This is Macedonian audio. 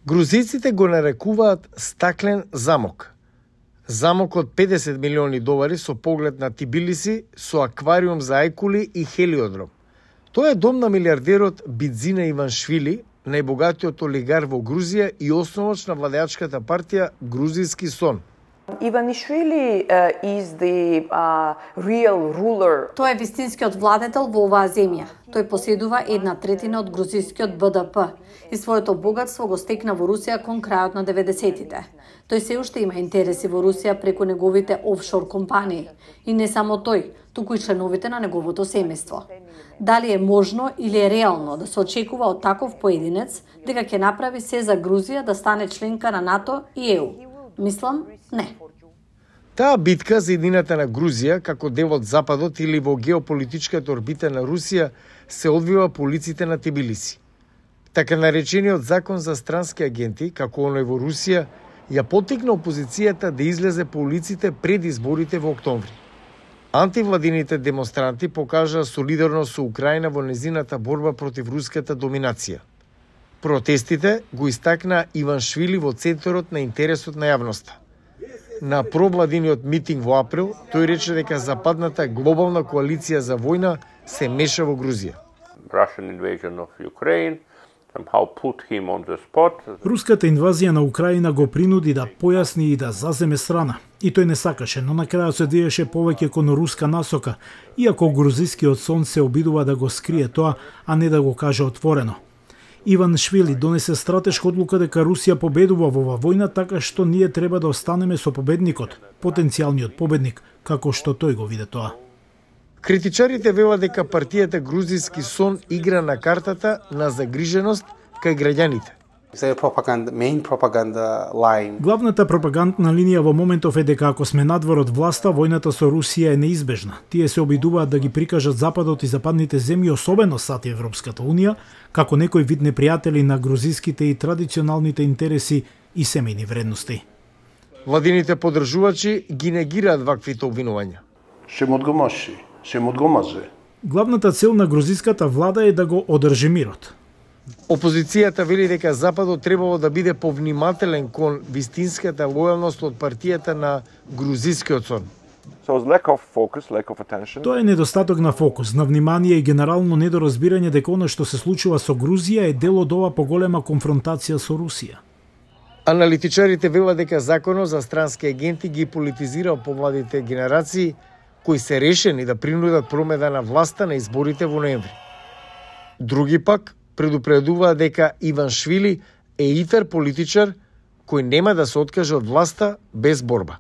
Грузиците го нарекуваат стаклен замок. Замок од 50 милиони долари со поглед на Тбилиси, со аквариум за ајкули и хелиодром. Тоа е дом на милиардерот Бидзина Иваншвили, најбогатиот олигарх во Грузија и основач на владеачката партија Грузиски сон. Иванишвили is the real ruler. Тој е вистинскиот владетел во оваа земја. Тој поседува 1/3 од грузискиот БДП и своето богатство го стекна во Русија кон крајот на 90-тите. Тој се уште има интереси во Русија преку неговите офшор компании. И не само тој, туку и членовите на неговото семејство. Дали е можно или е реално да се очекува од таков поединец дека ќе направи се за Грузија да стане членка на НАТО и ЕУ? Мислам, не. Таа битка за едината на Грузија, како дел од Западот или во геополитичката орбита на Русија, се одвива по улиците на Тбилиси. Така наречениот закон за странски агенти, како оној во Русија, ја поттикна опозицијата да излезе по улиците пред изборите во октомври. Антивладините демонстранти покажаа солидарност со Украина во незината борба против руската доминација. Протестите го истакна Иваншвили во центарот на интересот на јавноста. На провладиниот митинг во април, тој рече дека западната глобална коалиција за војна се меша во Грузија. Руската инвазија на Украина го принуди да појасни и да заземе страна. И тој не сакаше, но на крајот се движеше повеќе кон руска насока, иако грузискиот сон се обидува да го скрие тоа, а не да го каже отворено. Иваншвили донесе стратешка одлука дека Русија победува во оваа војна, така што ние треба да останеме со победникот, потенцијалниот победник, како што тој го виде тоа. Критичарите велат дека партијата Грузиски сон игра на картата на загриженост кај граѓаните. Главната пропагандна линија во моментов е дека ако сме надвор од власта, војната со Русија е неизбежна. Тие се обидуваат да ги прикажат Западот и западните земји, особено САД и Европската Унија, како некој вид непријатели на грузиските и традиционалните интереси и семејни вредности. Владините поддржувачи ги негираат ваквите обвинувања. Главната цел на грузиската влада е да го одржи мирот. Опозицијата вели дека Западот требало да биде повнимателен кон вистинската лојалност од партијата на грузискиот сон. Тоа е недостаток на фокус, на внимание и генерално недоразбирање дека она што се случува со Грузија е дел од ова поголема конфронтација со Русија. Аналитичарите велат дека законот за странски агенти ги политизира помладите генерации кои се решени да принудат промена на власта на изборите во ноември. Други пак предупредуваат дека Иваншвили е итар политичар кој нема да се откаже од власта без борба.